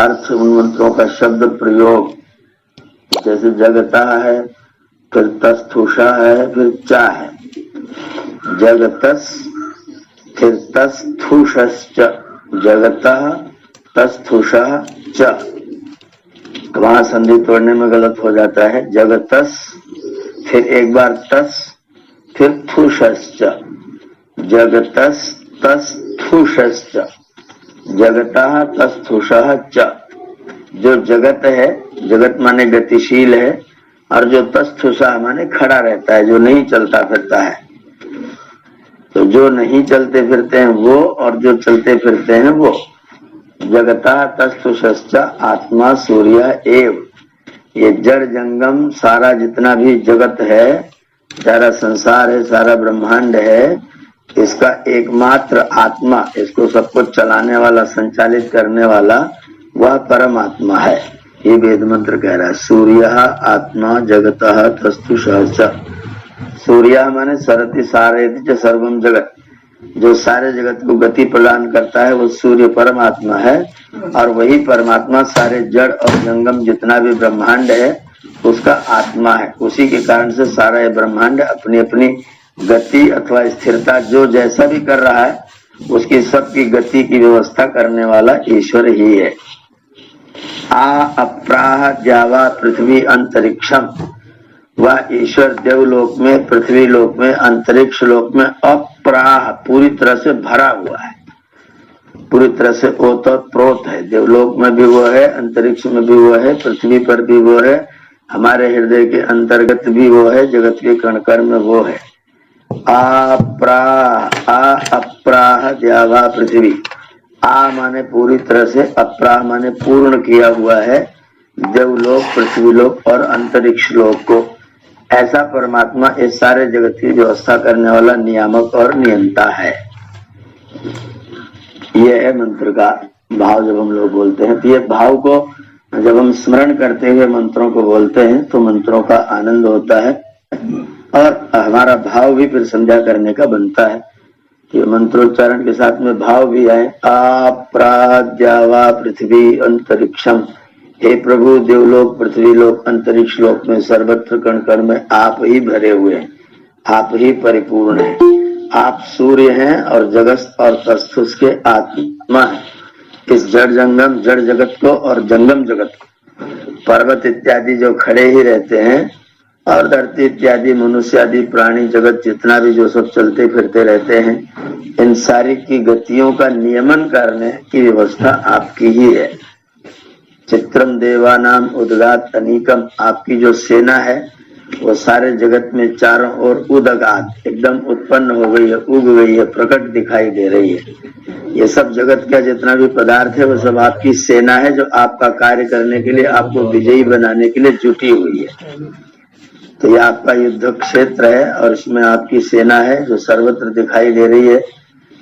अर्थ, उन मंत्रों का शब्द प्रयोग, जैसे जगता है, फिर तस्थुषा है, फिर चा है। जगतस, फिर तस्थुषश्च, जगतः तस्थुषः च। वहां संधि तोड़ने में गलत हो जाता है। जगतस, फिर एक बार तस, फिर थुषश्च, जगतस तस्थुषश्च, जगतः तस्थुषः च। जो जगत है, जगत माने गतिशील है, और जो तस्थुषा माने खड़ा रहता है, जो नहीं चलता फिरता है। तो जो नहीं चलते फिरते हैं वो, और जो चलते फिरते हैं वो। जगता तस्थुषश्च आत्मा सूर्य एव। ये जड़ जंगम सारा जितना भी जगत है, सारा संसार है, सारा ब्रह्मांड है, इसका एकमात्र आत्मा, इसको सबको चलाने वाला, संचालित करने वाला वह परमात्मा है। ये वेद मंत्र कह रहा है। सूर्य आत्मा जगतः तस्थुषः च। सूर्य माने सरति सारयति च सर्वम जगत। जो सारे जगत को गति प्रदान करता है वो सूर्य परमात्मा है, और वही परमात्मा सारे जड़ और जंगम जितना भी ब्रह्मांड है उसका आत्मा है। उसी के कारण से सारा ये ब्रह्मांड अपनी अपनी गति अथवा स्थिरता जो जैसा भी कर रहा है उसकी सबकी गति की व्यवस्था करने वाला ईश्वर ही है। आ अप्राह द्यावा पृथ्वी अंतरिक्षम। वह ईश्वर देवलोक में, पृथ्वी लोक में, अंतरिक्ष लोक में अप्राह पूरी तरह से भरा हुआ है, पूरी तरह से ओतप्रोत है। देवलोक में भी वो है, अंतरिक्ष में भी वो है, पृथ्वी पर भी वो है, हमारे हृदय के अंतर्गत भी वो है, जगत के कण-कण में वो है। अप्राह द्यावा पृथ्वी। आ माने पूरी तरह से, अप्राह माने पूर्ण किया हुआ है देवलोक, पृथ्वीलोक और अंतरिक्ष लोक को। ऐसा परमात्मा इस सारे जगत की व्यवस्था करने वाला नियामक और नियंता है। यह है मंत्र का भाव। जब हम लोग बोलते हैं तो ये भाव को जब हम स्मरण करते हुए मंत्रों को बोलते हैं तो मंत्रों का आनंद होता है, और हमारा भाव भी फिर संध्या करने का बनता है। ये मंत्रोच्चारण के साथ में भाव भी आए। आप्राद्यावा पृथ्वी अंतरिक्षम। हे प्रभु, देवलोक, पृथ्वी लोक, अंतरिक्ष लोक में सर्वत्र कण कण में आप ही भरे हुए हैं, आप ही परिपूर्ण हैं। आप सूर्य हैं और जगत और तस्थुष के आत्मा है। इस जड़ जंगम, जड़ जगत को और जंगम जगत को, पर्वत इत्यादि जो खड़े ही रहते हैं, और धरती इत्यादि मनुष्य आदि प्राणी जगत जितना भी जो सब चलते फिरते रहते हैं, इन सारी की गतियों का नियमन करने की व्यवस्था आपकी ही है। चित्रम देवानाम उदगात अनीकम। आपकी जो सेना है वो सारे जगत में चारों ओर उदगात एकदम उत्पन्न हो गई है, उग गई है, प्रकट दिखाई दे रही है। ये सब जगत का जितना भी पदार्थ है वो सब आपकी सेना है, जो आपका कार्य करने के लिए, आपको विजयी बनाने के लिए जुटी हुई है। तो ये आपका युद्ध क्षेत्र है और इसमें आपकी सेना है जो सर्वत्र दिखाई दे रही है।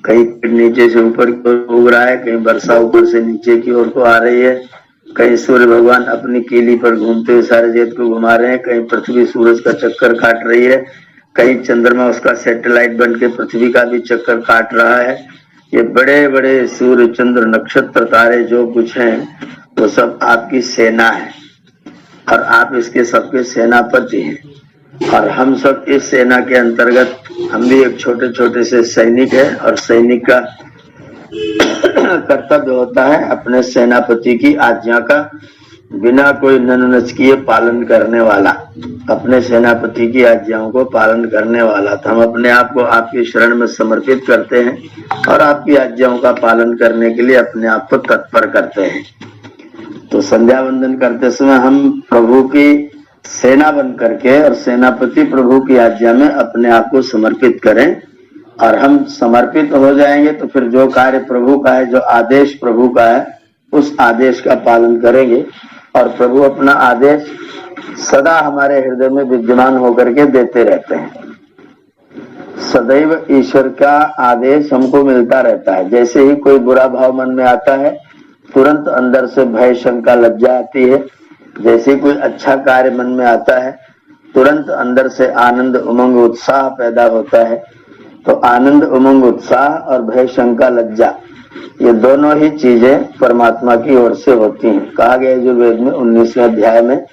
कहीं नीचे से ऊपर की ओर उग रहा है, कहीं वर्षा ऊपर से नीचे की ओर को आ रही है, कहीं सूर्य भगवान अपनी कीली पर घूमते हुए सारे जगत को घुमा रहे हैं, कहीं पृथ्वी सूरज का चक्कर काट रही है, कहीं चंद्रमा उसका सैटेलाइट बन के पृथ्वी का भी चक्कर काट रहा है। ये बड़े बड़े सूर्य चंद्र नक्षत्र तारे जो कुछ हैं वो सब आपकी सेना है, और आप इसके सबके सेनापति हैं। और हम सब इस सेना के अंतर्गत, हम भी एक छोटे छोटे से सैनिक है, और सैनिक का कर्तव्य होता है अपने सेनापति की आज्ञा का बिना कोई नच किए पालन करने वाला, अपने सेनापति की आज्ञाओं को पालन करने वाला। तो हम अपने आप को आपकी शरण में समर्पित करते हैं और आपकी आज्ञाओं का पालन करने के लिए अपने आप को तत्पर करते हैं। तो संध्या वंदन करते समय हम प्रभु की सेना बन करके और सेनापति प्रभु की आज्ञा में अपने आप को समर्पित करें, और हम समर्पित हो जाएंगे तो फिर जो कार्य प्रभु का है, जो आदेश प्रभु का है, उस आदेश का पालन करेंगे। और प्रभु अपना आदेश सदा हमारे हृदय में विद्यमान होकर के देते रहते हैं। सदैव ईश्वर का आदेश हमको मिलता रहता है। जैसे ही कोई बुरा भाव मन में आता है तुरंत अंदर से भय शंका लज्जा आती है। जैसे कोई अच्छा कार्य मन में आता है तुरंत अंदर से आनंद उमंग उत्साह पैदा होता है। तो आनंद उमंग उत्साह और भय शंका लज्जा ये दोनों ही चीजें परमात्मा की ओर से होती हैं। कहा गया यजुर्वेद में 19वें अध्याय में,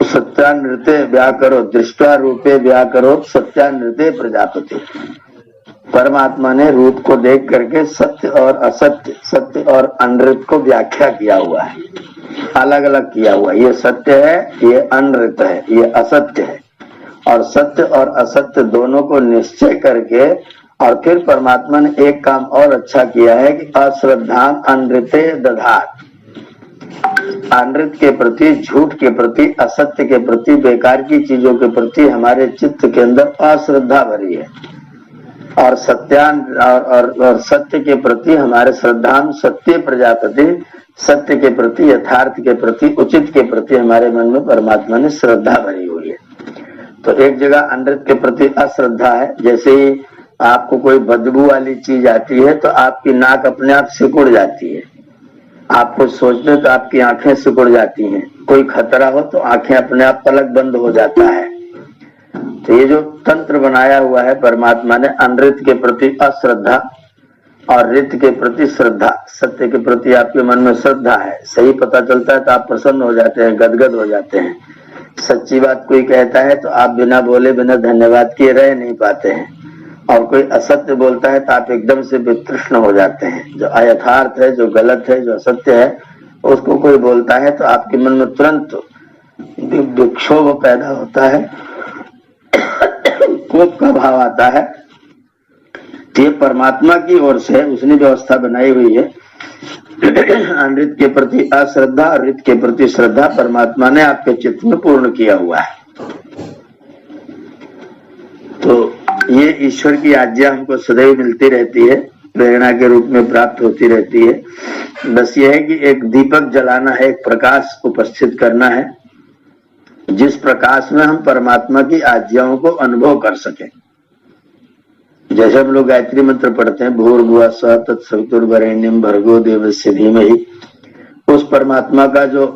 सत्यानृते व्याकरो दृष्टा रूपे व्याकरो सत्यानृते प्रजापति। परमात्मा ने रूप को देख करके सत्य और असत्य, सत्य और अनृत को व्याख्या किया हुआ है, अलग अलग किया हुआ है। ये सत्य है, ये अनृत है, ये असत्य है। और सत्य और असत्य दोनों को निश्चय करके और फिर परमात्मा ने एक काम और अच्छा किया है कि अश्रद्धा अनृते दधात। अनृत के प्रति, झूठ के प्रति, असत्य के प्रति, बेकार की चीजों के प्रति हमारे चित्त के अंदर अश्रद्धा भरी है, और सत्यान और सत्य के प्रति हमारे श्रद्धा सत्य प्रजापति, सत्य के प्रति, यथार्थ के प्रति, उचित के प्रति हमारे मन में परमात्मा ने श्रद्धा भरी हुई है। तो एक जगह अनृत के प्रति अश्रद्धा है। जैसे ही आपको कोई बदबू वाली चीज आती है तो आपकी नाक अपने आप सिकुड़ जाती है, आपको सोचते तो आपकी आंखें सिकुड़ जाती हैं, कोई खतरा हो तो आंखें अपने आप पलक बंद हो जाता है। तो ये जो तंत्र बनाया हुआ है परमात्मा ने, अनृत के प्रति अश्रद्धा और ऋत के प्रति श्रद्धा, सत्य के प्रति आपके मन में श्रद्धा है, सही पता चलता है तो आप प्रसन्न हो जाते हैं, गदगद हो जाते हैं। सच्ची बात कोई कहता है तो आप बिना बोले, बिना धन्यवाद किए रह नहीं पाते हैं, और कोई असत्य बोलता है तो आप एकदम से वितृष्ण हो जाते हैं। जो अयथार्थ है, जो गलत है, जो असत्य है, उसको कोई बोलता है तो आपके मन में तुरंत विक्षोभ पैदा होता है, कोप का भाव आता है। ये परमात्मा की ओर से उसने व्यवस्था बनाई हुई है। अनृत के प्रति अश्रद्धा और ऋत के प्रति श्रद्धा परमात्मा ने आपके चित्त में पूर्ण किया हुआ है। तो ये ईश्वर की आज्ञा हमको सदैव मिलती रहती है, प्रेरणा के रूप में प्राप्त होती रहती है। बस ये है कि एक दीपक जलाना है, एक प्रकाश उपस्थित करना है, जिस प्रकाश में हम परमात्मा की आज्ञाओं को अनुभव कर सकें। जैसे हम लोग गायत्री मंत्र पढ़ते हैं, भूर्भुवः स्वः तत्सवितुर्वरेण्यं भर्गो देवस्य धीमहि, उस परमात्मा का जो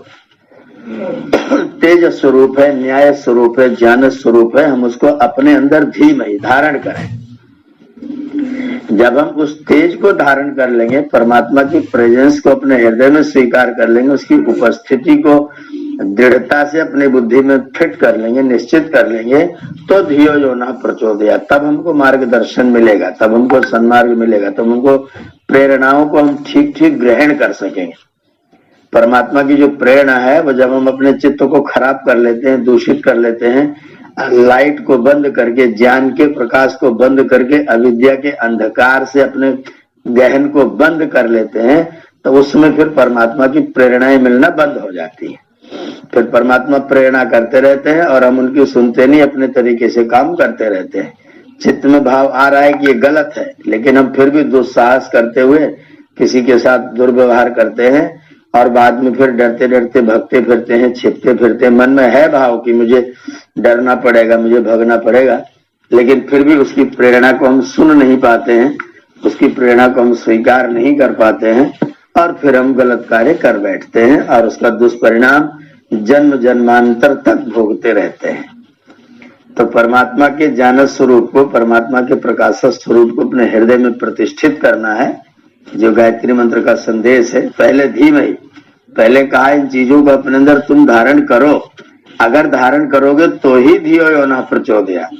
तेज स्वरूप है, न्याय स्वरूप है, ज्ञान स्वरूप है, हम उसको अपने अंदर धीमहि धारण करें। जब हम उस तेज को धारण कर लेंगे, परमात्मा की प्रेजेंस को अपने हृदय में स्वीकार कर लेंगे, उसकी उपस्थिति को दृढ़ता से अपनी बुद्धि में फिट कर लेंगे, निश्चित कर लेंगे, तो धियो यो न प्रचोदयात्, तब हमको मार्गदर्शन मिलेगा, तब हमको सन्मार्ग मिलेगा, तब हमको प्रेरणाओं को हम ठीक ठीक ग्रहण कर सकेंगे। परमात्मा की जो प्रेरणा है वो जब हम अपने चित्त को खराब कर लेते हैं, दूषित कर लेते हैं, लाइट को बंद करके, ज्ञान के प्रकाश को बंद करके, अविद्या के अंधकार से अपने गहन को बंद कर लेते हैं, तो उसमें फिर परमात्मा की प्रेरणाएं मिलना बंद हो जाती है। फिर परमात्मा प्रेरणा करते रहते हैं और हम उनकी सुनते नहीं, अपने तरीके से काम करते रहते हैं। चित्त में भाव आ रहा है कि ये गलत है, लेकिन हम फिर भी दुस्साहस करते हुए किसी के साथ दुर्व्यवहार करते हैं, और बाद में फिर डरते डरते भगते फिरते हैं, छिपते फिरते हैं। मन में है भाव कि मुझे डरना पड़ेगा, मुझे भगना पड़ेगा, लेकिन फिर भी उसकी प्रेरणा को हम सुन नहीं पाते हैं, उसकी प्रेरणा को हम स्वीकार नहीं कर पाते हैं, और फिर हम गलत कार्य कर बैठते हैं, और उसका दुष्परिणाम जन्म जन्मांतर तक भोगते रहते हैं। तो परमात्मा के ज्ञान स्वरूप को, परमात्मा के प्रकाश स्वरूप को अपने हृदय में प्रतिष्ठित करना है, जो गायत्री मंत्र का संदेश है। पहले धीमहि, पहले कहा इन चीजों को अपने अंदर तुम धारण करो, अगर धारण करोगे तो ही धियो यो न प्रचोदयात्।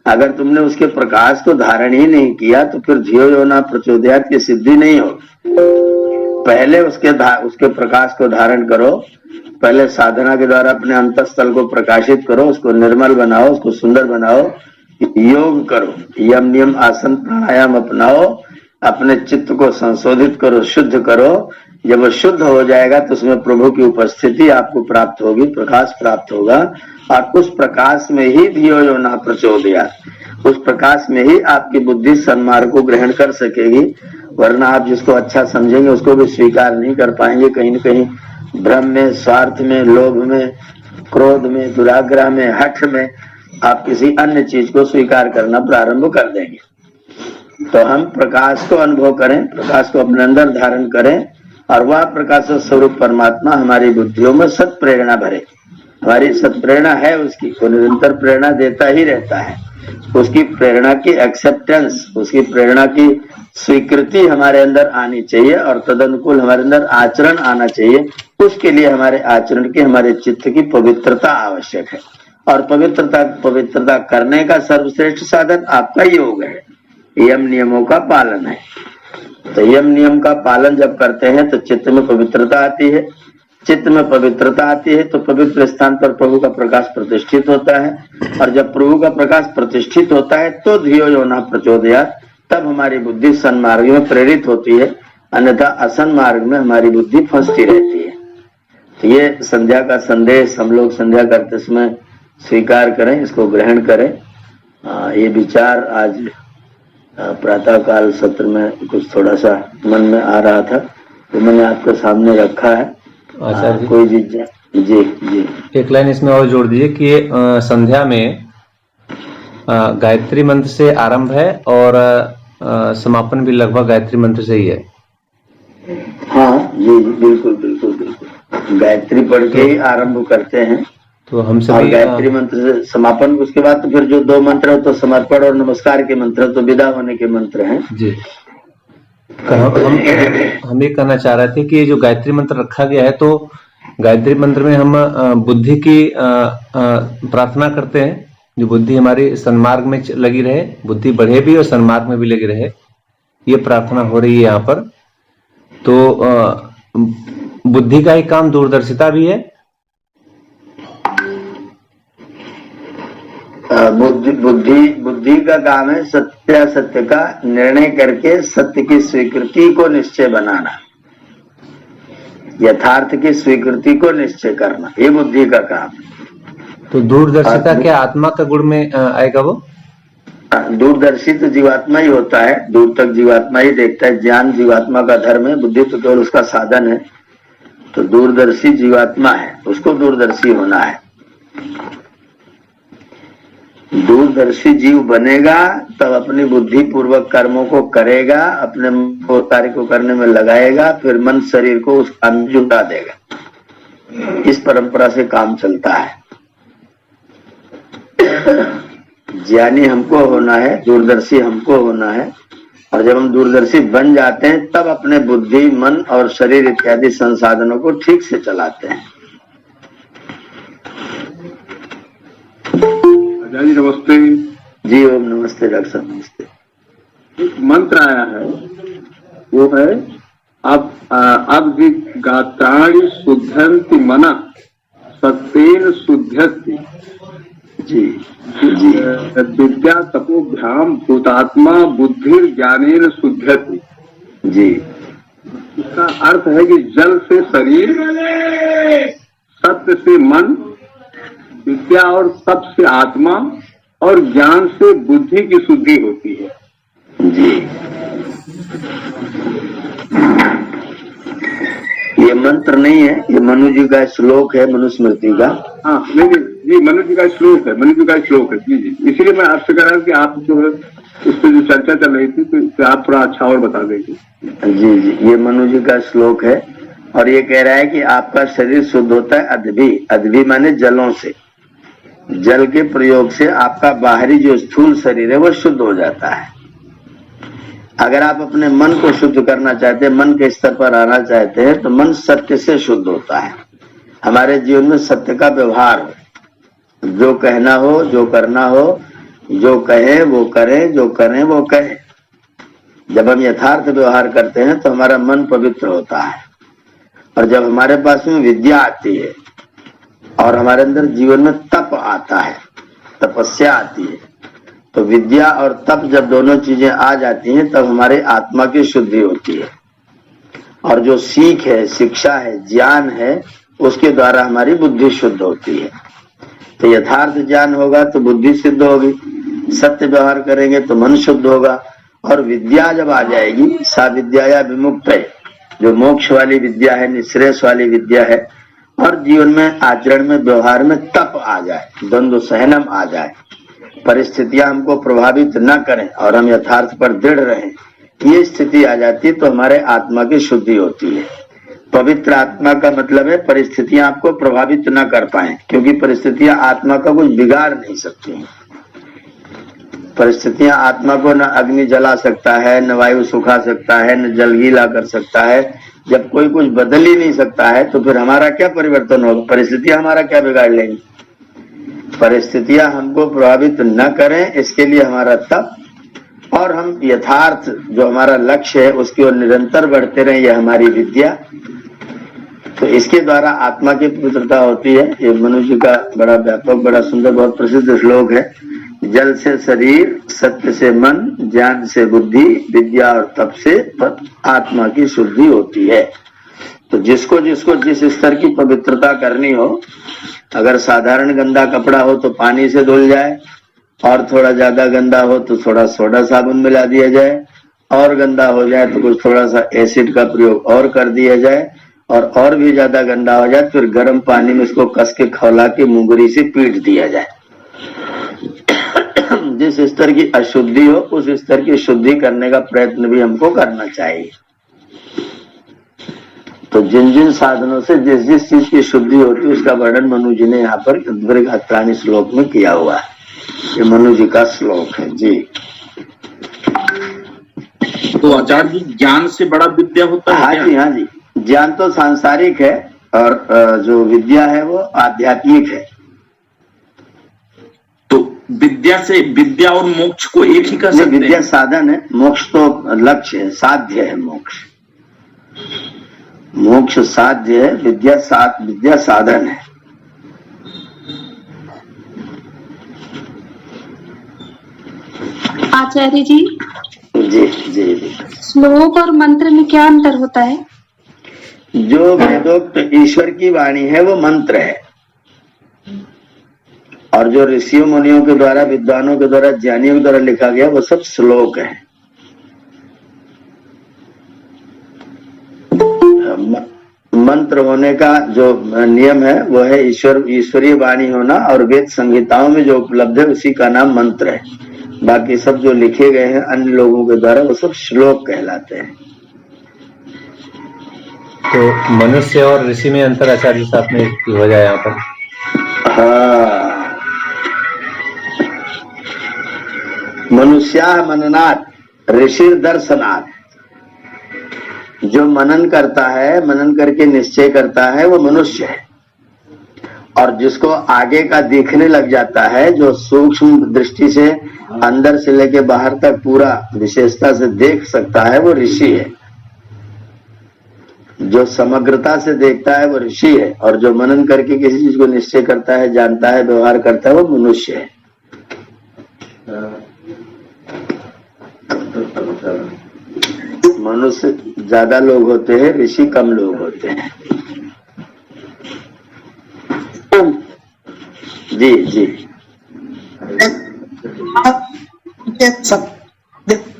अगर तुमने उसके प्रकाश को धारण ही नहीं किया तो फिर धियो यो न प्रचोदयात् की सिद्धि नहीं होगी। पहले उसके प्रकाश को धारण करो, पहले साधना के द्वारा अपने अंतःस्थल को प्रकाशित करो, उसको निर्मल बनाओ, उसको सुंदर बनाओ, योग करो, यम नियम आसन प्राणायाम अपनाओ, अपने चित्त को संशोधित करो, शुद्ध करो। जब वो शुद्ध हो जाएगा तो उसमें प्रभु की उपस्थिति आपको प्राप्त होगी, प्रकाश प्राप्त होगा, और उस प्रकाश में ही धियो यो न प्रचोदयात्, उस प्रकाश में ही आपकी बुद्धि सन्मार्ग को ग्रहण कर सकेगी। वरना आप जिसको अच्छा समझेंगे उसको भी स्वीकार नहीं कर पाएंगे। कहीं न कहीं भ्रम में, स्वार्थ में, लोभ में, क्रोध में, दुराग्रह में, हठ में आप किसी अन्य चीज को स्वीकार करना प्रारंभ कर देंगे। तो हम प्रकाश को अनुभव करें, प्रकाश को अपने अंदर धारण करें, और वह प्रकाश स्वरूप परमात्मा हमारी बुद्धियों में सत प्रेरणा भरे, हमारी सत्प्रेरणा है उसकी, वो निरंतर प्रेरणा देता ही रहता है। उसकी प्रेरणा की एक्सेप्टेंस, उसकी प्रेरणा की स्वीकृति हमारे अंदर आनी चाहिए और तदनुकूल हमारे अंदर आचरण आना चाहिए। उसके लिए हमारे आचरण की, हमारे चित्त की पवित्रता आवश्यक है। और पवित्रता करने का सर्वश्रेष्ठ साधन आपका योग है, यम नियमों का पालन है। तो यम नियम का पालन जब करते हैं तो चित्त में पवित्रता आती है। चित्त में पवित्रता आती है तो पवित्र स्थान पर प्रभु का प्रकाश प्रतिष्ठित होता है, और जब प्रभु का प्रकाश प्रतिष्ठित होता है तो धियो यो न प्रचोदयात्, तब हमारी बुद्धि सन्मार्ग में प्रेरित होती है, अन्यथा असन्मार्ग में हमारी बुद्धि फंसती रहती है। तो ये संध्या का संदेश हम लोग संध्या करते समय स्वीकार करें, इसको ग्रहण करें। ये विचार आज प्रातः काल सत्र में कुछ थोड़ा सा मन में आ रहा था, तो मैंने आपके सामने रखा है। कोई जी एक लाइन इसमें और जोड़ दीजिए कि संध्या में गायत्री मंत्र से आरंभ है और समापन भी लगभग गायत्री मंत्र से ही है। हाँ जी, बिल्कुल बिल्कुल बिल्कुल, गायत्री पढ़ के ही आरंभ करते हैं। तो हम सभी गायत्री मंत्र से समापन, उसके बाद तो फिर जो 2 मंत्र है तो समर्पण और नमस्कार के मंत्र, तो विदा होने के मंत्र हैं जी। हम ये कहना चाह रहे थे कि जो गायत्री मंत्र रखा गया है, तो गायत्री मंत्र में हम बुद्धि की प्रार्थना करते हैं, जो बुद्धि हमारी सन्मार्ग में लगी रहे, बुद्धि बढ़े भी और सन्मार्ग में भी लगी रहे, ये प्रार्थना हो रही है यहाँ पर। तो बुद्धि का ही काम दूरदर्शिता भी है। बुद्धि का काम है सत्य का निर्णय करके सत्य की स्वीकृति को निश्चय बनाना, यथार्थ की स्वीकृति को निश्चय करना, ये बुद्धि का काम है। तो दूरदर्शिता क्या आत्मा का गुण में आएगा? वो दूरदर्शी तो जीवात्मा ही होता है, दूर तक जीवात्मा ही देखता है। ज्ञान जीवात्मा का धर्म है, बुद्धि तो केवल उसका साधन है। तो दूरदर्शी जीवात्मा है, उसको दूरदर्शी होना है। दूरदर्शी जीव बनेगा तब अपनी बुद्धि पूर्वक कर्मों को करेगा, अपने कार्य को करने में लगाएगा, फिर मन शरीर को उस काम में जुटा देगा। इस परंपरा से काम चलता है। ज्ञानी हमको होना है, दूरदर्शी हमको होना है, और जब हम दूरदर्शी बन जाते हैं तब अपने बुद्धि, मन और शरीर इत्यादि संसाधनों को ठीक से चलाते हैं। जी नमस्ते। जी ओम नमस्ते डॉक्टर साहब, नमस्ते। एक मंत्र आया है, वो है अब गात्राणि शुद्धन्ति मनः सत्तेन शुद्धति। जी जी। विद्या तपोभ्याम भूतात्मा बुद्धि ज्ञानेन शुद्धति। जी। इसका अर्थ है कि जल से शरीर, सत्य से मन, विद्या और तप से आत्मा और ज्ञान से बुद्धि की शुद्धि होती है। जी। ये मंत्र नहीं है, ये मनु जी का श्लोक है, मनुस्मृति का। हाँ नहीं जी, मनु जी का श्लोक है, मनु जी का श्लोक है जी। इसीलिए मैं आपसे कह रहा हूँ कि आप जो है उस पर जो चर्चा चल रही थी तो आप थोड़ा अच्छा और बता देंगे। जी जी, ये मनु जी का श्लोक है और ये कह रहा है कि आपका शरीर शुद्ध होता है अदभी, अदभी माने जलों से। जल के प्रयोग से आपका बाहरी जो स्थूल शरीर है वो शुद्ध हो जाता है। अगर आप अपने मन को शुद्ध करना चाहते हैं, मन के स्तर पर आना चाहते हैं, तो मन सत्य से शुद्ध होता है। हमारे जीवन में सत्य का व्यवहार हो, जो कहना हो, जो करना हो, जो कहें वो करें, जो करें वो कहें। जब हम यथार्थ व्यवहार करते हैं तो हमारा मन पवित्र होता है, और जब हमारे पास में विद्या आती है और हमारे अंदर जीवन में तप आता है, तपस्या आती है, तो विद्या और तप जब दोनों चीजें आ जाती हैं तब हमारे आत्मा की शुद्धि होती है। और जो सीख है, शिक्षा है, ज्ञान है, उसके द्वारा हमारी बुद्धि शुद्ध होती है। तो यथार्थ ज्ञान होगा तो बुद्धि सिद्ध होगी, सत्य व्यवहार करेंगे तो मन शुद्ध होगा। और विद्या जब आ जाएगी, सा विद्या या विमुक्त है, जो मोक्ष वाली विद्या है, निःश्रेयस वाली विद्या है, और जीवन में, आचरण में, व्यवहार में तप आ जाए, द्वंद्व सहनम आ जाए, परिस्थितियां हमको प्रभावित न करें और हम यथार्थ पर दृढ़ रहें, ये स्थिति आ जाती है तो हमारे आत्मा की शुद्धि होती है। पवित्र आत्मा का मतलब है परिस्थितियां आपको प्रभावित न कर पाए, क्योंकि परिस्थितियां आत्मा का कुछ बिगाड़ नहीं सकती। परिस्थितियां आत्मा को न अग्नि जला सकता है, न वायु सुखा सकता है, न जल गीला कर सकता है। जब कोई कुछ बदल ही नहीं सकता है तो फिर हमारा क्या परिवर्तन होगा? परिस्थितियां हमारा क्या बिगाड़ लेंगी? परिस्थितियां हमको प्रभावित न करें, इसके लिए हमारा तप और हम यथार्थ जो हमारा लक्ष्य है उसकी ओर निरंतर बढ़ते रहें, यह हमारी विद्या। तो इसके द्वारा आत्मा की पवित्रता होती है। ये मनुष्य का बड़ा व्यापक, बड़ा सुंदर, बहुत प्रसिद्ध श्लोक है। जल से शरीर, सत्य से मन, ज्ञान से बुद्धि, विद्या और तप से आत्मा की शुद्धि होती है। तो जिसको जिसको जिस स्तर की पवित्रता करनी हो, अगर साधारण गंदा कपड़ा हो तो पानी से धुल जाए, और थोड़ा ज्यादा गंदा हो तो थोड़ा सोडा साबुन मिला दिया जाए, और गंदा हो जाए तो कुछ थोड़ा सा एसिड का प्रयोग और कर दिया जाए, और भी ज्यादा गंदा हो जाए फिर गर्म पानी में इसको कस के खौला के मुंगरी से पीट दिया जाए। जिस स्तर की अशुद्धि हो उस स्तर की शुद्धि करने का प्रयत्न भी हमको करना चाहिए। तो जिन जिन साधनों से जिस जिस चीज की शुद्धि होती है उसका वर्णन मनु जी ने यहाँ पर अत्राणी श्लोक में किया हुआ है। ये मनु जी का श्लोक है जी। तो आचार्य जी, ज्ञान से बड़ा विद्या होता है? हाँ जी, हाँ जी। ज्ञान तो सांसारिक है और जो विद्या है वो आध्यात्मिक है। तो विद्या और मोक्ष को एक ही कर सकते हैं? विद्या साधन है, मोक्ष तो लक्ष्य है, साध्य है। मोक्ष साध्य है, विद्या साधन है। आचार्य जी, जी जी जी। श्लोक और मंत्र में क्या अंतर होता है? जो वेदोक्त ईश्वर की वाणी है वो मंत्र है, और जो ऋषियों मुनियों के द्वारा, विद्वानों के द्वारा, ज्ञानियों के द्वारा लिखा गया वो सब श्लोक है। मंत्र होने का जो नियम है वो है ईश्वरीय वाणी होना, और वेद संहिताओं में जो उपलब्ध है उसी का नाम मंत्र है। बाकी सब जो लिखे गए हैं अन्य लोगों के द्वारा वो सब श्लोक कहलाते हैं। तो मनुष्य और ऋषि में अंतर आचार्य साहब ने हो जाए यहाँ पर? हाँ, मनुष्या मननात् ऋषि दर्शनात्। जो मनन करता है, मनन करके निश्चय करता है, वो मनुष्य है। और जिसको आगे का देखने लग जाता है, जो सूक्ष्म दृष्टि से अंदर से लेके बाहर तक पूरा विशेषता से देख सकता है, वो ऋषि है। जो समग्रता से देखता है वो ऋषि है, और जो मनन करके किसी चीज को निश्चय करता है, जानता है, व्यवहार करता है, वो मनुष्य है। मनुष्य ज्यादा लोग होते हैं, ऋषि कम लोग होते हैं। जी जी।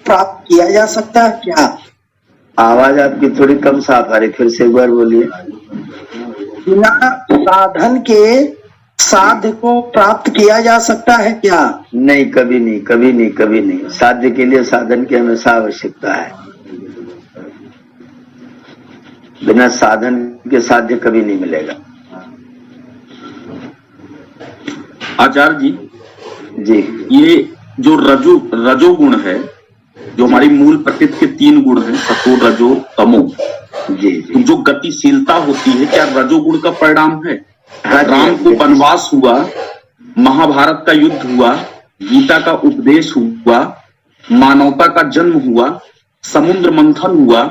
प्राप्त किया जा सकता है क्या? आवाज आपकी थोड़ी कम साफ आ रही, फिर से एक बार बोलिए। बिना साधन के साध्य को प्राप्त किया जा सकता है क्या? नहीं, कभी नहीं, कभी नहीं, कभी नहीं। साध्य के लिए साधन की हमेशा आवश्यकता है। बिना साधन के साध्य कभी नहीं मिलेगा। आचार्य जी, जी, ये जो रजोगुण है, जो हमारी मूल प्रकृति के 3 गुण हैं, सतो, रजो, तमो, जी जी। जो गतिशीलता होती है, क्या रजोगुण का परिणाम है? हाँ, राम को वनवास हुआ, महाभारत का युद्ध हुआ, गीता का उपदेश हुआ, मानवता का जन्म हुआ, समुद्र मंथन हुआ,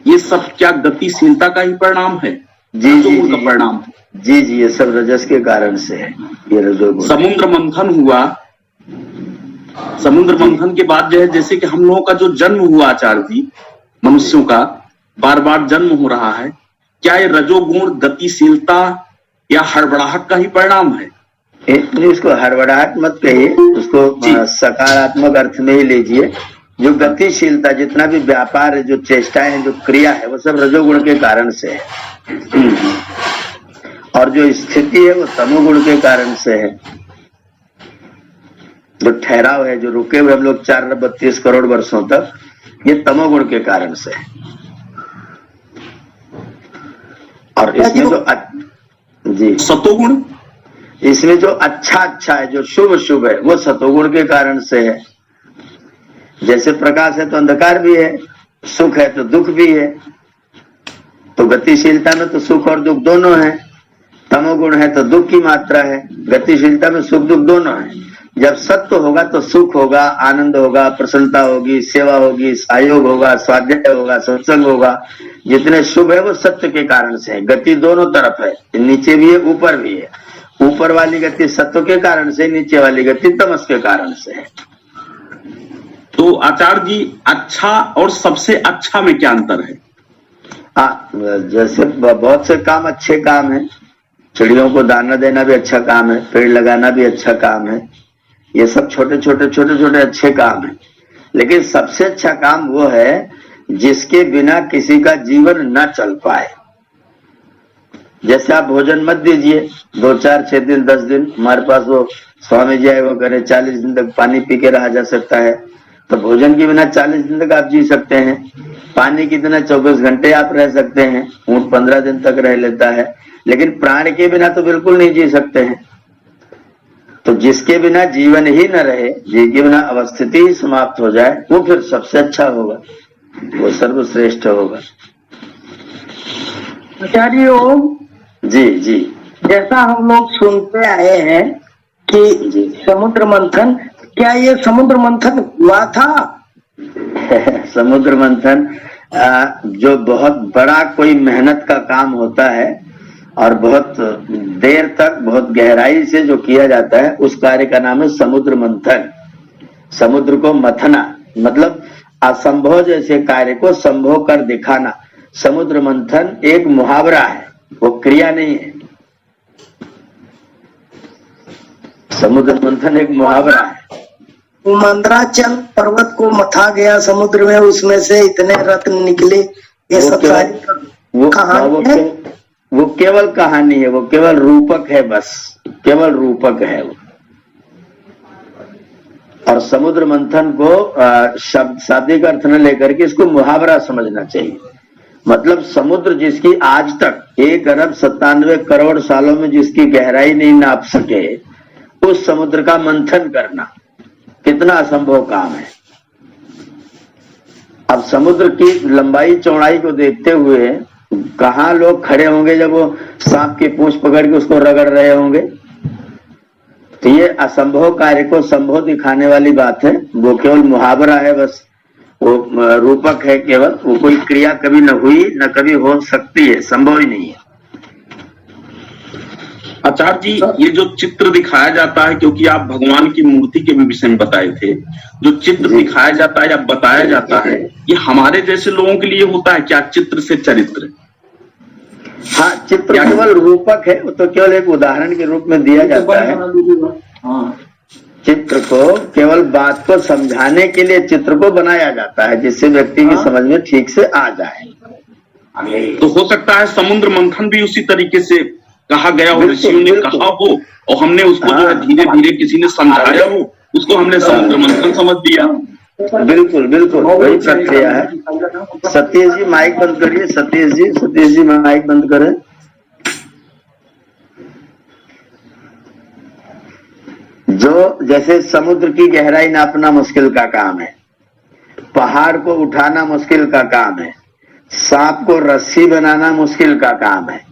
ये सब क्या गतिशीलता का ही परिणाम है? जी जी का परिणाम है? जी जी, ये सब रजस के कारण से है। ये रजोगुण। समुद्र मंथन हुआ, समुद्र मंथन के बाद जो है, जैसे कि हम लोगों का जो जन्म हुआ आचार्य जी, मनुष्यों का बार बार जन्म हो रहा है, क्या ये रजोगुण गतिशीलता या हड़बड़ाहट का ही परिणाम है? इसको हड़बड़ाहट मत कहिए, उसको सकारात्मक अर्थ में ही लीजिए। जो गतिशीलता, जितना भी व्यापार है, जो चेष्टाएं हैं, जो क्रिया है, वो सब रजोगुण के कारण से है। और जो स्थिति है वो तमोगुण के कारण से है। जो ठहराव है, जो रुके हुए हम लोग 4 अरब 32 करोड़ वर्षों तक, ये तमोगुण के कारण से है। और इसमें जो जी सतोगुण, इसमें जो अच्छा है, जो शुभ शुभ है, वो सतोगुण के कारण से है। जैसे प्रकाश है तो अंधकार भी है, सुख है तो दुख भी है। तो गतिशीलता में तो सुख और दुख दोनों है। तमोगुण है तो दुख की मात्रा है, गतिशीलता में सुख दुख दोनों है। जब सत्य होगा तो सुख होगा, आनंद होगा, प्रसन्नता होगी, सेवा होगी, सहयोग होगा, स्वाध्याय होगा, सत्संग होगा। जितने शुभ है वो सत्य के कारण से है। गति दोनों तरफ है, नीचे भी है ऊपर भी है। ऊपर वाली गति सत्य के कारण से, नीचे वाली गति तमस के कारण से है। तो आचार्य जी, अच्छा और सबसे अच्छा में क्या अंतर है? जैसे बहुत से काम अच्छे काम है, चिड़ियों को दाना देना भी अच्छा काम है, पेड़ लगाना भी अच्छा काम है, ये सब छोटे छोटे अच्छे काम है। लेकिन सबसे अच्छा काम वो है जिसके बिना किसी का जीवन न चल पाए। जैसे आप भोजन मत दीजिए 2, 4, 6 दिन 10 दिन, हमारे पास वो स्वामी जी आए वो करे 40 दिन तक पानी पी के रहा जा सकता है। तो भोजन के बिना 40 दिन तक आप जी सकते हैं। पानी के बिना 24 घंटे आप रह सकते हैं, ऊंट 15 दिन तक रह लेता है। लेकिन प्राण के बिना तो बिल्कुल नहीं जी सकते हैं। तो जिसके बिना जीवन ही न रहे, जिसके बिना अवस्थिति ही समाप्त हो जाए, वो फिर सबसे अच्छा होगा, वो सर्वश्रेष्ठ होगा। आचार्य ओम जी जैसा हम लोग सुनते आए हैं कि समुद्र मंथन, क्या ये समुद्र मंथन हुआ था? समुद्र मंथन जो बहुत बड़ा कोई मेहनत का काम होता है और बहुत देर तक बहुत गहराई से जो किया जाता है, उस कार्य का नाम है समुद्र मंथन। समुद्र को मथना मतलब असंभव जैसे कार्य को संभव कर दिखाना। समुद्र मंथन एक मुहावरा है, वो क्रिया नहीं है। समुद्र मंथन एक मुहावरा है। मंदराचल पर्वत को मथा गया समुद्र में, उसमें से इतने रत्न निकले, ये सब सारी कहानी है। वो केवल कहानी है, वो केवल रूपक है, बस केवल रूपक है वो। और समुद्र मंथन को शब्द शाब्दिक अर्थ न लेकर के इसको मुहावरा समझना चाहिए। मतलब समुद्र जिसकी आज तक 1 अरब 97 करोड़ सालों में जिसकी गहराई नहीं नाप सके, उस समुद्र का मंथन करना कितना असंभव काम है। अब समुद्र की लंबाई चौड़ाई को देखते हुए कहाँ लोग खड़े होंगे जब वो सांप की पूंछ पकड़ के उसको रगड़ रहे होंगे। तो ये असंभव कार्य को संभव दिखाने वाली बात है, वो केवल मुहावरा है, बस वो रूपक है केवल। वो कोई क्रिया कभी न हुई न कभी हो सकती है, संभव ही नहीं है। आचार्य जी, ये जो चित्र दिखाया जाता है, क्योंकि आप भगवान की मूर्ति के भी विषय में बताए थे, जो चित्र दिखाया जाता है या बताया जाता है, ये हमारे जैसे लोगों के लिए होता है क्या? चित्र से चरित्र? हाँ, चित्र केवल रूपक है, वो तो केवल एक उदाहरण के रूप में दिया जाता है। चित्र को केवल बात को समझाने के लिए चित्र को बनाया जाता है, जिससे व्यक्ति की समझ में ठीक से आ जाए। तो हो सकता है समुद्र मंथन भी उसी तरीके से कहा गया हो, ऋषियों ने कहा हो और हमने उसको जो है धीरे धीरे किसी ने समझाया हो, उसको हमने समुद्र मंथन समझ लिया। बिल्कुल वही प्रक्रिया है। सतीश जी माइक बंद करिए, सतीश जी माइक बंद करें। जो जैसे समुद्र की गहराई नापना मुश्किल का काम है, पहाड़ को उठाना मुश्किल का काम है, सांप को रस्सी बनाना मुश्किल का काम है।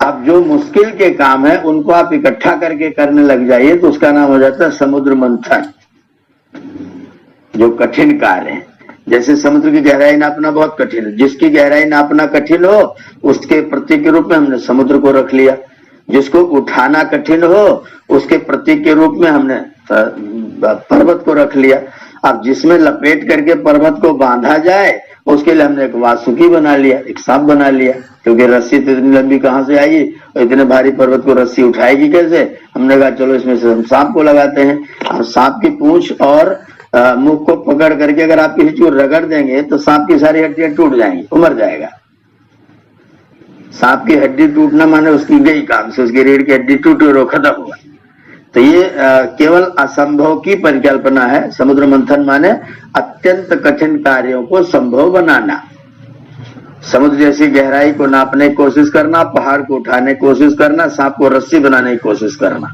अब जो मुश्किल के काम है उनको आप इकट्ठा करके करने लग जाइए तो उसका नाम हो जाता है समुद्र मंथन। जो कठिन कार्य है, जैसे समुद्र की गहराई नापना बहुत कठिन है, जिसकी गहराई नापना कठिन हो उसके प्रतीक के रूप में हमने समुद्र को रख लिया। जिसको उठाना कठिन हो उसके प्रतीक के रूप में हमने पर्वत को रख लिया। अब जिसमें लपेट करके पर्वत को बांधा जाए उसके लिए हमने एक वासुकी बना लिया, एक सांप बना लिया, क्योंकि रस्सी तो इतनी लंबी कहाँ से आएगी और इतने भारी पर्वत को रस्सी उठाएगी कैसे। हमने कहा चलो इसमें से हम सांप को लगाते हैं। और सांप की पूंछ और मुख को पकड़ करके अगर आप किसी चीज रगड़ देंगे तो सांप की सारी हड्डियां टूट जाएंगी, वो मर जाएगा। सांप की हड्डी टूटना माने उसकी गई काम से, उसकी रीढ़ की हड्डी टूटी और खत्म हुआ। तो ये केवल असंभव की परिकल्पना है। समुद्र मंथन माने अत्यंत कठिन कार्यों को संभव बनाना। समुद्र जैसी गहराई को नापने की कोशिश करना, पहाड़ को उठाने की कोशिश करना, सांप को रस्सी बनाने की कोशिश करना,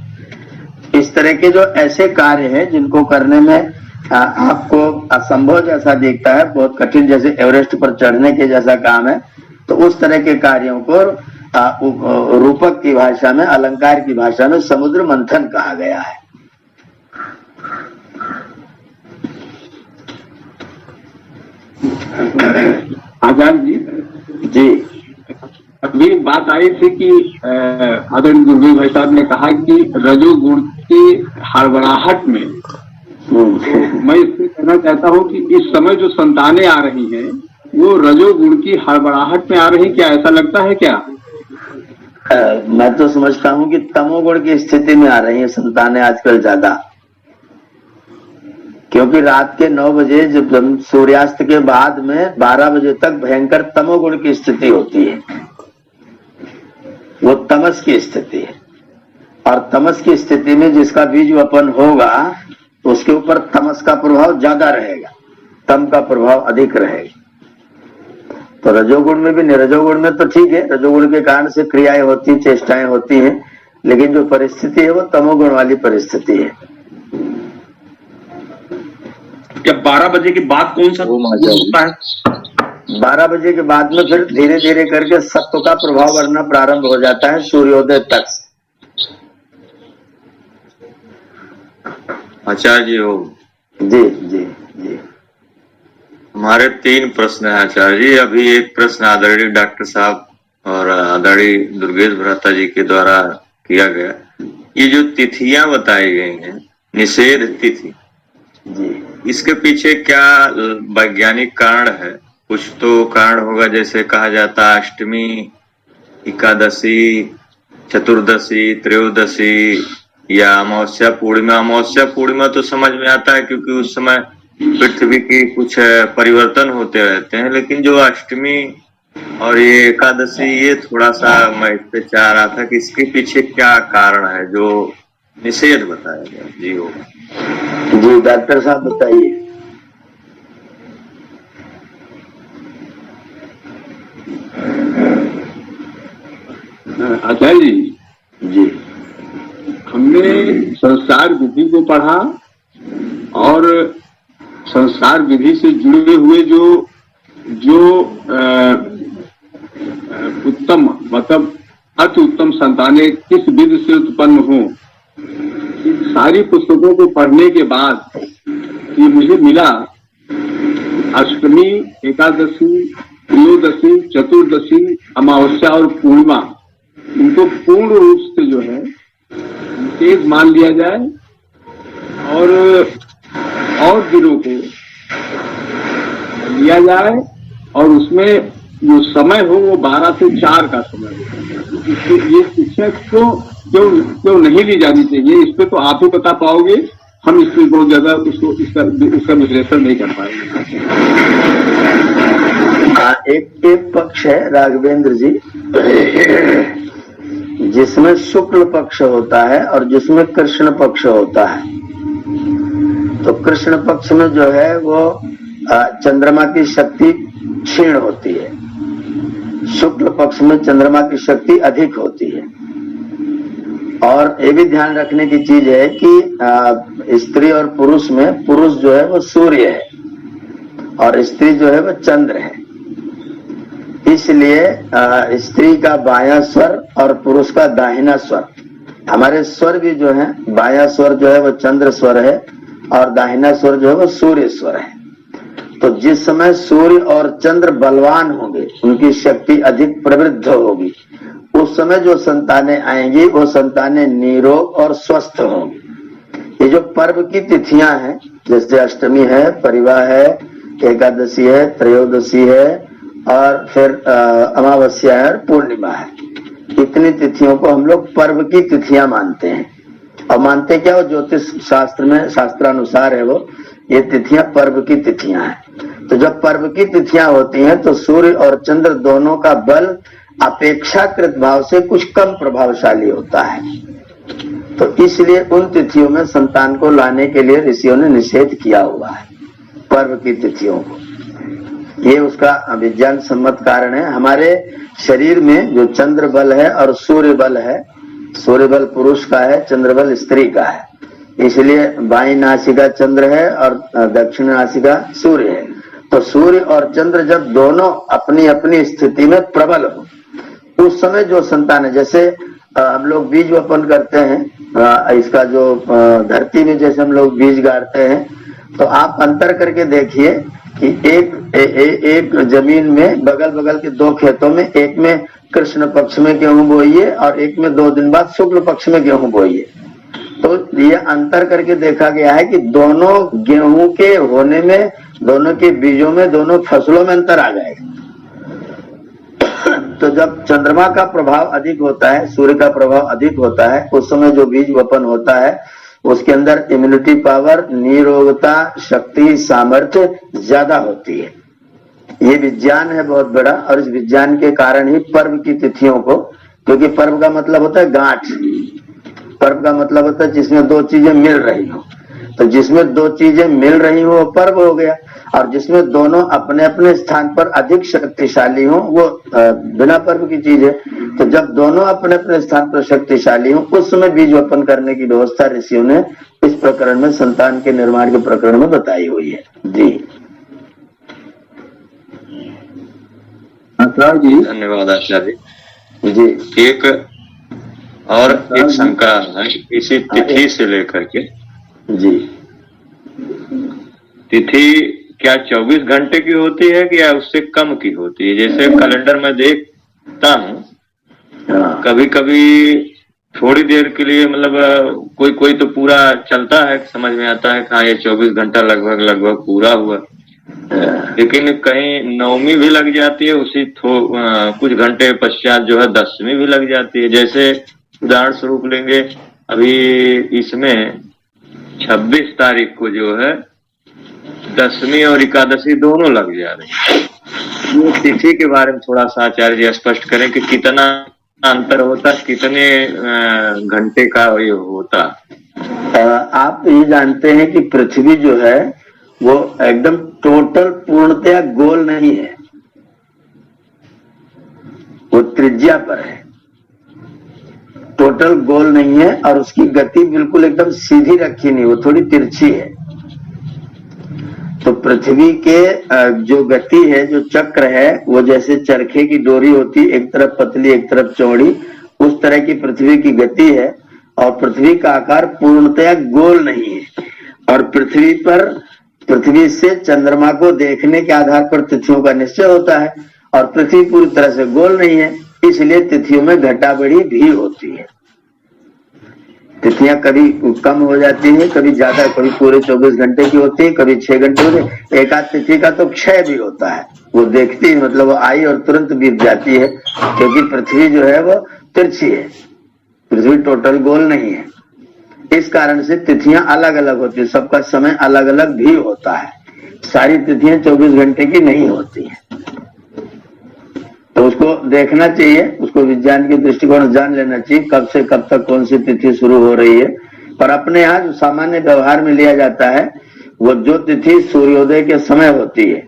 इस तरह के जो ऐसे कार्य हैं जिनको करने में आपको असंभव जैसा दिखता है, बहुत कठिन, जैसे एवरेस्ट पर चढ़ने के जैसा काम है, तो उस तरह के कार्यों को रूपक की भाषा में, अलंकार की भाषा में समुद्र मंथन कहा गया है। आचार्य जी, अभी बात आई थी कि आदरणीय गुरु भाई साहब ने कहा कि रजोगुण की हड़बड़ाहट में, तो मैं इससे कहना चाहता हूँ कि इस समय जो संतानें आ रही हैं वो रजोगुण की हड़बड़ाहट में आ रही, क्या ऐसा लगता है क्या? मैं तो समझता हूँ कि तमोगुण की स्थिति में आ रही है संतानें आजकल ज्यादा, क्योंकि रात के 9 बजे जब सूर्यास्त के बाद में 12 बजे तक भयंकर तमोगुण की स्थिति होती है, वो तमस की स्थिति है। और तमस की स्थिति में जिसका बीज वपन होगा तो उसके ऊपर तमस का प्रभाव ज्यादा रहेगा, तम का प्रभाव अधिक रहेगा। तो रजोगुण में भी, रजोगुण में तो ठीक है, रजोगुण के कारण से क्रियाएं होती, चेष्टाएं होती हैं, लेकिन जो परिस्थिति है वो तमोगुण वाली परिस्थिति है। क्या 12 बजे के बाद कौन सा होता है? 12 बजे के बाद में फिर धीरे धीरे करके सत्व का प्रभाव बढ़ना प्रारंभ हो जाता है सूर्योदय तक। आचार्य जी हो। जी जी जी, हमारे 3 प्रश्न है आचार्य जी। अभी एक प्रश्न आदरणीय डॉक्टर साहब और आदरणीय दुर्गेश भ्राता जी के द्वारा किया गया। ये जो तिथियां बताई गई हैं, निषेध तिथि, इसके पीछे क्या वैज्ञानिक कारण है? कुछ तो कारण होगा, जैसे कहा जाता है अष्टमी, एकादशी, चतुर्दशी, त्रयोदशी या अमावस्या पूर्णिमा। अमावस्या पूर्णिमा तो समझ में आता है क्योंकि उस समय पृथ्वी की कुछ परिवर्तन होते रहते हैं, लेकिन जो अष्टमी और ये एकादशी, ये थोड़ा सा मैं इस पे चाह रहा था कि इसके पीछे क्या कारण है जो निषेध बताया गया। जी हो। जी डॉक्टर साहब बताइए। आचार्य जी, जी, हमने संस्कार विधि को पढ़ा और संस्कार विधि से जुड़े हुए जो उत्तम, मतलब अति उत्तम संतानें किस विधि से उत्पन्न हो, इन सारी पुस्तकों को पढ़ने के बाद ये मुझे मिला अष्टमी, एकादशी, त्रयोदशी, चतुर्दशी, अमावस्या और पूर्णिमा, इनको पूर्ण रूप से जो है तेज मान लिया जाए और दिनों को लिया जाए और उसमें जो समय हो वो 12 से 4 का समय हो। ये शिक्षा क्यों नहीं ली जानी चाहिए, इस पे तो आप ही बता पाओगे, हम इस पर बहुत ज्यादा इसका विश्लेषण नहीं कर पाएंगे। एक पक्ष है राघवेंद्र जी, जिसमें शुक्ल पक्ष होता है और जिसमें कृष्ण पक्ष होता है। तो कृष्ण पक्ष में जो है वो चंद्रमा की शक्ति क्षीण होती है, शुक्ल पक्ष में चंद्रमा की शक्ति अधिक होती है। और ये भी ध्यान रखने की चीज है कि स्त्री और पुरुष में पुरुष जो है वो सूर्य है और स्त्री जो है वो चंद्र है। इसलिए स्त्री का बायां स्वर और पुरुष का दाहिना स्वर, हमारे स्वर भी जो है, बायां स्वर जो है वो चंद्र स्वर है और दाहिना स्वर जो है वो सूर्य स्वर है। तो जिस समय सूर्य और चंद्र बलवान होंगे, उनकी शक्ति अधिक प्रवृद्ध होगी, उस समय जो संतानें आएंगी वो संतानें निरोग और स्वस्थ होंगी। ये जो पर्व की तिथियां हैं, जैसे अष्टमी है, परिवाह है, एकादशी है, त्रयोदशी है और फिर अमावस्या है और पूर्णिमा है, इतनी तिथियों को हम लोग पर्व की तिथियां मानते हैं। और मानते क्या, वो ज्योतिष शास्त्र में शास्त्रानुसार है वो, ये तिथियां पर्व की तिथियां हैं। तो जब पर्व की तिथियां होती हैं तो सूर्य और चंद्र दोनों का बल अपेक्षाकृत भाव से कुछ कम प्रभावशाली होता है। तो इसलिए उन तिथियों में संतान को लाने के लिए ऋषियों ने निषेध किया हुआ है, पर्व की तिथियों को। ये उसका विज्ञान सम्मत कारण है। हमारे शरीर में जो चंद्र बल है और सूर्य बल है, सूर्य बल पुरुष का है, चंद्र बल स्त्री का है, इसलिए बाईं नासिका चंद्र है और दक्षिण नासिका सूर्य है। तो सूर्य और चंद्र जब दोनों अपनी अपनी स्थिति में प्रबल हो, उस समय जो संतान है, जैसे हम लोग बीज वपन करते हैं, इसका जो धरती में जैसे हम लोग बीज गाड़ते हैं, तो आप अंतर करके देखिए कि एक जमीन में बगल बगल के 2 खेतों में, एक में कृष्ण पक्ष में गेहूं बोइए और एक में 2 दिन बाद शुक्ल पक्ष में गेहूं बोइए। तो ये अंतर करके देखा गया है कि दोनों गेहूं के होने में, दोनों के बीजों में, दोनों फसलों में अंतर आ जाएगा। तो जब चंद्रमा का प्रभाव अधिक होता है, सूर्य का प्रभाव अधिक होता है, उस समय जो बीज वपन होता है उसके अंदर इम्यूनिटी पावर, निरोगता शक्ति, सामर्थ्य ज्यादा होती है। ये विज्ञान है बहुत बड़ा, और इस विज्ञान के कारण ही पर्व की तिथियों को, क्योंकि पर्व का मतलब होता है गांठ, पर्व का मतलब होता है जिसमें 2 चीजें मिल रही हो, तो जिसमें 2 चीजें मिल रही हो वो पर्व हो गया, और जिसमें दोनों अपने अपने स्थान पर अधिक शक्तिशाली हो वो बिना पर्व की चीज है। तो जब दोनों अपने अपने स्थान पर शक्तिशाली हो, उस समय बीज वपन करने की व्यवस्था ऋषियों ने इस प्रकरण में, संतान के निर्माण के प्रकरण में बताई हुई है। जी आचार्य जी, धन्यवाद आचार्य जी। एक और एक शंका है इसी तिथि से लेकर के। जी तिथि क्या 24 घंटे की होती है कि या उससे कम की होती है? जैसे कैलेंडर में देखता हूँ, कभी कभी थोड़ी देर के लिए, मतलब कोई कोई तो पूरा चलता है, समझ में आता है कि हाँ ये 24 घंटा लगभग पूरा हुआ, लेकिन कहीं नवमी भी लग जाती है, उसी कुछ घंटे पश्चात जो है 10वीं भी लग जाती है। जैसे उदाहरण स्वरूप लेंगे, अभी इसमें 26 तारीख को जो है 10वीं और एकादशी दोनों लग जा रही है। ये तिथि के बारे में थोड़ा सा आचार्य जी स्पष्ट करें कि कितना अंतर होता, कितने घंटे का ये होता। आप ये जानते हैं कि पृथ्वी जो है वो एकदम टोटल पूर्णतया गोल नहीं है, वो त्रिज्या पर है, टोटल गोल नहीं है, और उसकी गति बिल्कुल एकदम सीधी रखी नहीं, वो थोड़ी तिरछी है। तो पृथ्वी के जो गति है, जो चक्र है, वो जैसे चरखे की डोरी होती, एक तरफ पतली एक तरफ चौड़ी, उस तरह की पृथ्वी की गति है। और पृथ्वी का आकार पूर्णतया गोल नहीं है, और पृथ्वी से चंद्रमा को देखने के आधार पर तिथियों का निश्चय होता है, और पृथ्वी पूरी तरह से गोल नहीं है, इसलिए तिथियों में घटा बढ़ी भी होती है। तिथियां कभी कम हो जाती है, कभी ज्यादा, कभी पूरे 24 घंटे की होती है, कभी 6 घंटे होती है। एक आध तिथि का तो क्षय भी होता है, वो देखती है, मतलब वो आई और तुरंत बीत जाती है, क्योंकि पृथ्वी जो है वो तिरछी है, पृथ्वी टोटल गोल नहीं है। इस कारण से तिथियां अलग अलग होती है, सबका समय अलग अलग भी होता है, सारी तिथियां 24 घंटे की नहीं होती है। तो उसको देखना चाहिए, उसको विज्ञान के दृष्टिकोण से जान लेना चाहिए कब से कब तक कौन सी तिथि शुरू हो रही है। पर अपने यहाँ जो सामान्य व्यवहार में लिया जाता है, वो जो तिथि सूर्योदय के समय होती है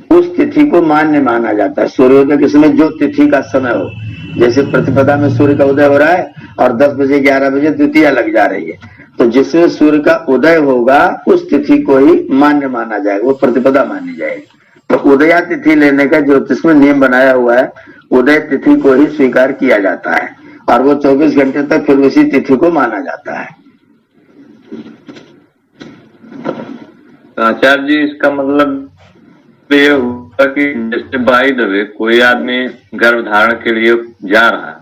उस तिथि को मान्य माना जाता है। सूर्योदय के समय जो तिथि का समय हो, जैसे प्रतिपदा में सूर्य का उदय हो रहा है और 10 बजे 11 बजे द्वितीया लग जा रही है, तो जिसमें सूर्य का उदय होगा उस तिथि को ही मान्य माना जाएगा, वो प्रतिपदा मानी जाएगी। तो उदया तिथि लेने का ज्योतिष में नियम बनाया हुआ है, उदय तिथि को ही स्वीकार किया जाता है, और वो 24 घंटे तक फिर उसी तिथि को माना जाता है। आचार्य जी, इसका मतलब ये हुआ कि जैसे बाई द वे कोई आदमी गर्भ धारण के लिए जा रहा है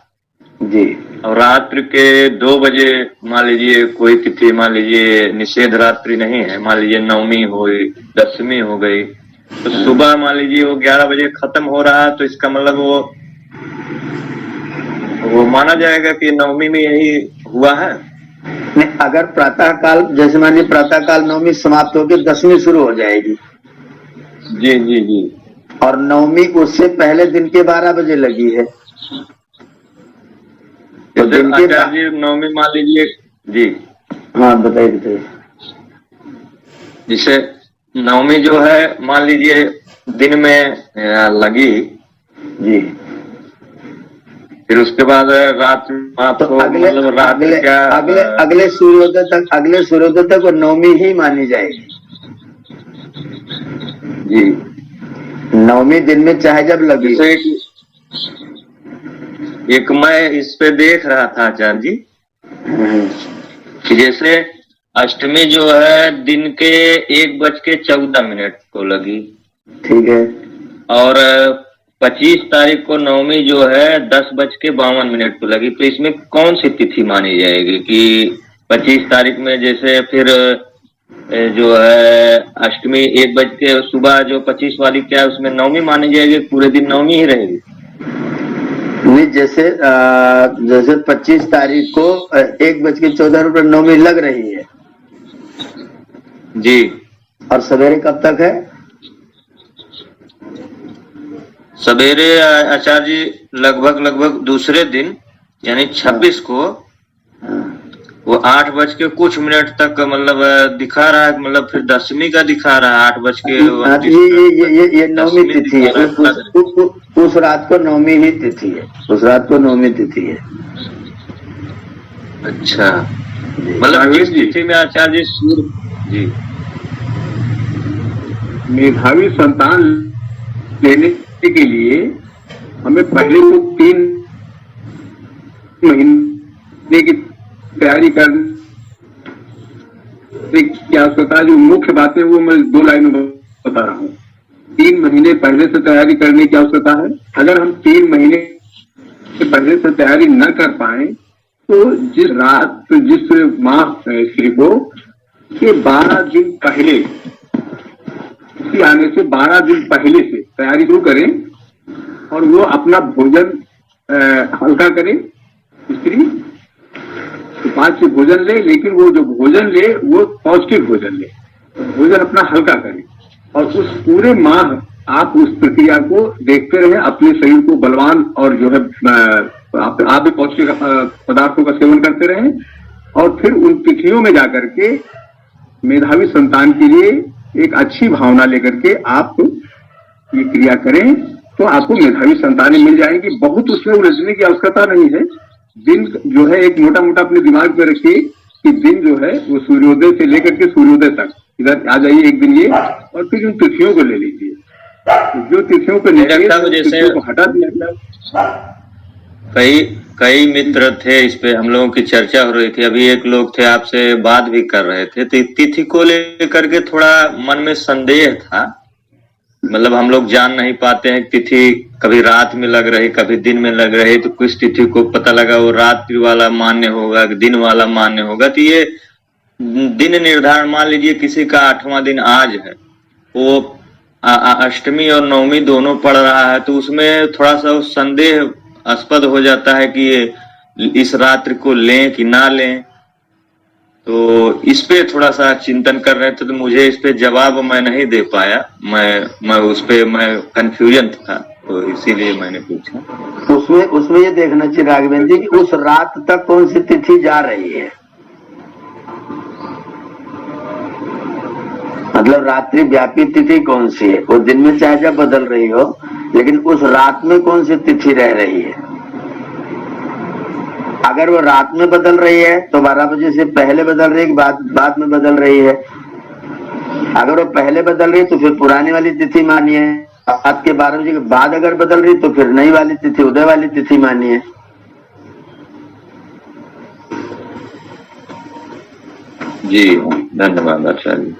जी, और रात्रि के 2 बजे मान लीजिए कोई तिथि, मान लीजिए निषेध रात्रि नहीं है, मान लीजिए नवमी हो, 10वीं हो गई, तो सुबह मान लीजिए वो 11 बजे खत्म हो रहा है, तो इसका मतलब वो माना जाएगा कि नवमी में यही हुआ है। नहीं, अगर प्रातः काल, जैसे मान लीजिए प्रातः काल नवमी समाप्त होकर 10वीं शुरू हो जाएगी, जी जी जी, और नवमी उससे पहले दिन के 12 बजे लगी है, तो दिन के आचार्य जी नवमी मान लीजिए जी, हाँ बताइए। जिसे नवमी जो है मान लीजिए दिन में लगी जी, फिर उसके बाद रात तो को अगले मतलब रात अगले क्या अगले अगले सूर्योदय तक वो नवमी ही मानी जाएगी जी। नवमी दिन में चाहे जब लगी। जैसे एक मैं इस पे देख रहा था आचार्य जी कि जैसे अष्टमी जो है दिन के 1:14 को लगी, ठीक है, और 25 तारीख को नवमी जो है 10:52 को लगी। तो इसमें कौन सी तिथि मानी जाएगी कि 25 तारीख में जैसे फिर जो है अष्टमी 1 बज के सुबह जो 25 वाली क्या है उसमें नवमी मानी जाएगी, पूरे दिन नवमी ही रहेगी? नहीं, जैसे 25 तारीख को 1:14 नवमी लग रही है जी, और सवेरे कब तक है? सवेरे आचार्य जी लगभग दूसरे दिन यानी 26 को वो 8:00 तक मतलब दिखा रहा है, मतलब फिर दशमी का दिखा रहा है 8:29। ये नवमी तिथि है, उस रात को नवमी ही तिथि है, उस रात को नवमी तिथि है। अच्छा, मतलब इस तिथि में आचार्य सूर्य जी मेधावी संतान लेने के लिए हमें पहले तो 3 महीने की तैयारी करने की आवश्यकता। जो मुख्य बातें वो मैं 2 लाइनों में बता रहा हूँ। 3 महीने पहले से तैयारी करने की आवश्यकता है। अगर हम 3 महीने पहले से तैयारी न कर पाए तो जिस माह श्री को के 12 दिन पहले आने से 12 दिन पहले से तैयारी शुरू करें और वो अपना भोजन हल्का करें। स्त्री पाँच से भोजन ले, लेकिन वो जो भोजन ले वो पौष्टिक भोजन ले, भोजन अपना हल्का करें और उस पूरे माह आप उस प्रक्रिया को देखते रहें, अपने शरीर को बलवान और जो है आप भी पौष्टिक पदार्थों का सेवन करते रहें और फिर उन तिथियों में जाकर के मेधावी संतान के लिए एक अच्छी भावना लेकर के आप ये क्रिया करें तो आपको मेधावी संतानें मिल जाएंगी। बहुत उसमें उलझने की आवश्यकता नहीं है। दिन जो है एक मोटा मोटा अपने दिमाग में रखिए कि दिन जो है वो सूर्योदय से लेकर के सूर्योदय तक इधर आ जाइए एक दिन ये, और फिर उन तिथियों को ले लीजिए। जो तिथियों को तिथियों को हटा दिया। कई मित्र थे, इस पे हम लोगों की चर्चा हो रही थी। अभी एक लोग थे आपसे बात भी कर रहे थे, तो तिथि को लेकर के थोड़ा मन में संदेह था। मतलब हम लोग जान नहीं पाते हैं तिथि कभी रात में लग रही कभी दिन में लग रही, तो कुछ तिथि को पता लगा वो रात्रि वाला मान्य होगा, दिन वाला मान्य होगा। तो ये दिन निर्धारण मान लीजिए किसी का 8वां दिन आज है, वो अष्टमी और नवमी दोनों पड़ रहा है, तो उसमें थोड़ा सा संदेह आस्पद हो जाता है कि ये इस रात्रि को लें कि ना लें। तो इस पे थोड़ा सा चिंतन कर रहे थे, तो मुझे इस पे जवाब मैं नहीं दे पाया। मैं उस पे मैं कंफ्यूजन था, तो इसीलिए मैंने पूछा। उसमें ये देखना चाहिए राघवेंद्र जी कि उस रात तक कौन सी तिथि जा रही है। मतलब रात्रि व्यापी तिथि कौन सी है, वो दिन में चाहे जब बदल रही हो, लेकिन उस रात में कौन सी तिथि रह रही है। अगर वो रात में बदल रही है तो 12 बजे से पहले बदल रही है, बाद में बदल रही है। अगर वो पहले बदल रही है तो फिर पुरानी वाली तिथि मानिए, रात के 12 बजे के बाद अगर बदल रही तो फिर नई वाली तिथि, उदय वाली तिथि मानिए। जी धन्यवाद आचार्य।